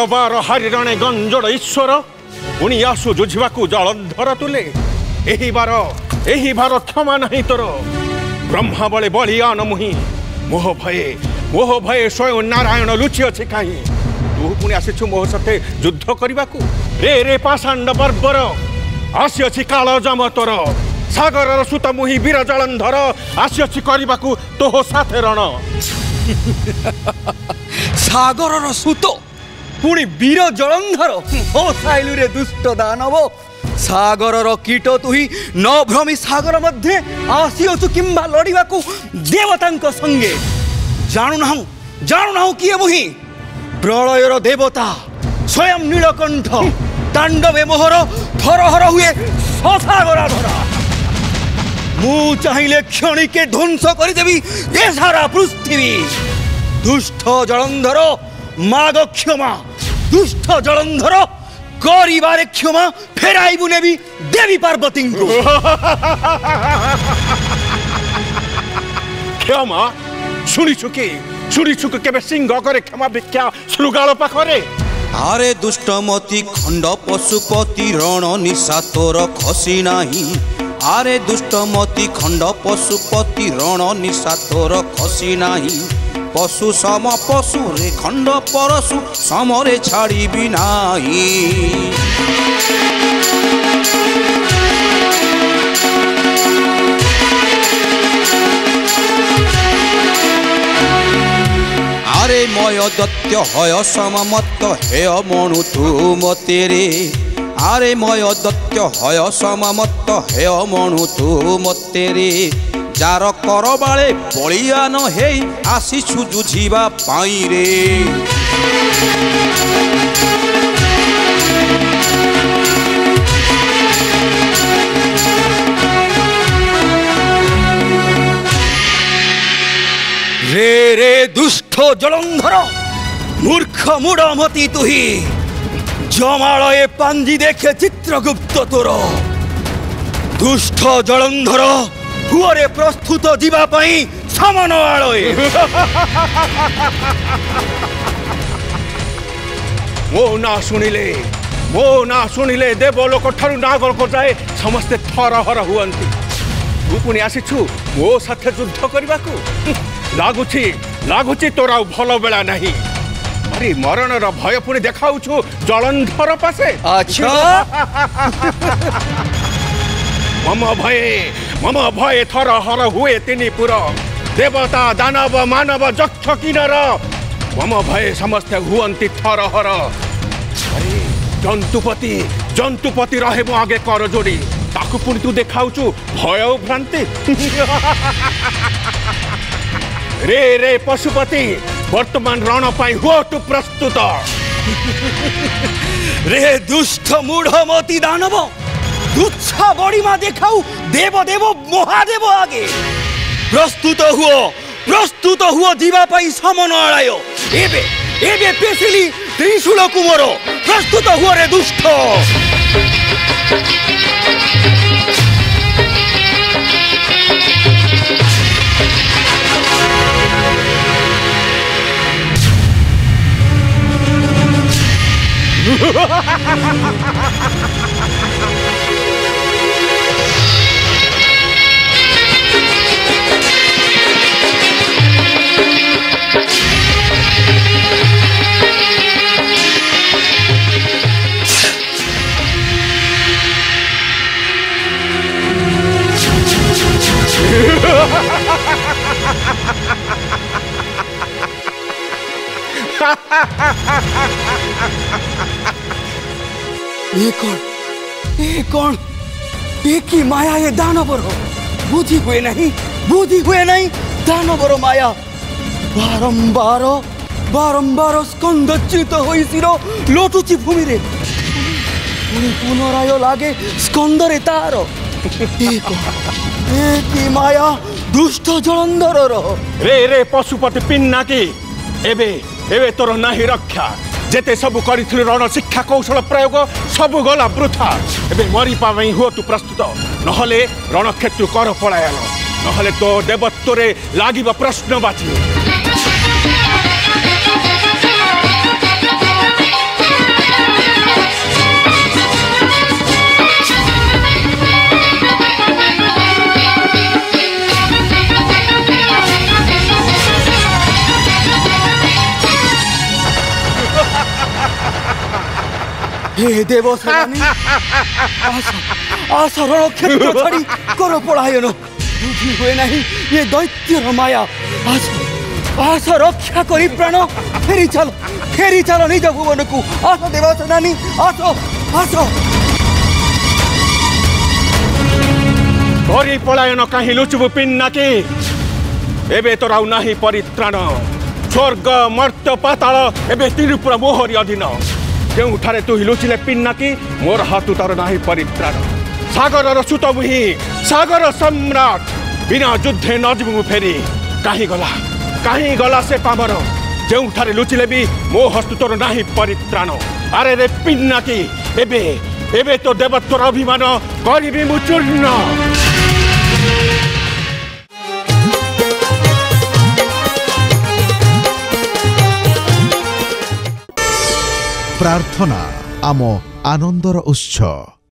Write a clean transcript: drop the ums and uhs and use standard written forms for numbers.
बार हरिरणे गंजड़ ईश्वर पुणी आसु जुझिबाकू जलंधर तुले एही बार क्षमा नहीं तोर ब्रह्मा बले बलियान मुहि मोह भये स्वयं नारायण लुचि अच्छे कहीं तू पुणी आसीछु मोह सते युद्ध करने रे पाषांड बर्बर आसी काल जम तोर सागर सुत मुहि वीर जलंधर आसी करने तो साथे रण सागर सुत पुणी वीर जलंधर ओ साइलु रे दुष्ट दानव सागर कीट तुही न भ्रमी सागर मध्य आसीअछु किंबा लड़िबाकू देवतांक संगे जानु ना किए मुहि प्रलयर देवता स्वयं नीलकंठ तांडवे मोहर थरहर हुए ससागरा धरा मु चाहिए क्षणिके ध्वंस करदेवी ए सारा पृथ्वी दुष्ट जलंधर माग क्षमा दुष्ट जलंधर करिबारे क्षमा फेराइबु नेबी देवी पार्वती को क्षमा शुणीछु केबे सिंह करे क्षमा भिक्षा श्रुगाल पाखरे आरे दुष्टमती खंड पशुपति रण निशा तोर खसी नाही आरे दुष्टमती खंड पशुपति रण निशा तोर खसी नाही पशु सम पशु रे खंड परशु समरे छाड़ी भी नाही आरे मय दत्य हय सममत हेय मणु तू मते रे आरे मय दत्य हय सममत हेय मणु तू मते रे जार कर बाले बलियान हे आसीछु जुझिबा पाई रे रे दुष्ट जलंधर मूर्ख मूढ़मती तुही जमाल ए पांजी देखे चित्रगुप्त तोर दुष्ट जलंधर हुआरे प्रस्तुत जीवा पाई सामान आलोए मो ना शुणिले देवलोक ठारू नागर को जाए समस्ते थरहर हुअंती तू पुणी आसीछु मो साथे युद्ध करबाकू लागुची तोरा भल बेला नहीं अरे मरण भय पुणी देखाउछु जलंधर पासे अच्छा मम भय थरहर हुए तिनीपुर देवता दानव मानव यक्ष किन्नर मम भय समस्ते हुअंती थरहर अरे जंतुपति रहे मो आगे कर जोड़ी ताकू पुणी तू देखाउछु भय भ्रांति रे पशुपति वर्तमान रण पाई हुआ तू प्रस्तुत रे दुष्ट मूढ़मती दानव तुच्छा बड़ीमा देखाऊ देव महादेव आगे प्रस्तुत हुओ जीवा पाई समन आलाय एबे पेसिली त्रिशूल कुमर प्रस्तुत हुओ रे दुष्ट ये की माया ये दानवर बुद्धि हुए नहीं दानवर माया बारंबार स्कंदच्युत होइसिरो लोटुची भूमि रे पुनराय लागे स्कंदरे तार की माया दुष्ट जलंधर रे पशुपति पिन्नाकी एबे तोर नाही रक्षा जेते सब करिथिलु रण शिक्षा कौशल प्रयोग सब गला वृथा एबे मरी पाई हुआ तू प्रस्तुत नहले रणक्षेत्र कर पलायन नहले तो देवत्वरे लागिबा प्रश्नवाची हे देवसेनानी आस रणक्षेत्र छाड़ी कर पलायन बुझी हुए नहीं ये दैत्यर माया आस आस रक्षा करी प्राण फेरी चल निज भुवन को आस देवसेनानी आस आस करी पलायन कहीं लुचबु पिन्नाकी एबे तोर आउ नाही परित्राण स्वर्ग मर्त्य पाताल एबे त्रिपुर मोहरी अधीन जोठारे तु लुचिले पिन्नाकी मोर हाथु तार नाही परित्राण सागर सुत मुही सागर सम्राट बिना युद्धे न जीवु फेरी कहीं गला से पामर जोठारे लुचिले भी मो हस्तु तोर नाही परित्राण अरे रे पिन्नाकी एबे एबे तो देवत्वर अभिमान करिबी मु चूर्ण प्रार्थना आम आनंदर उत्सव।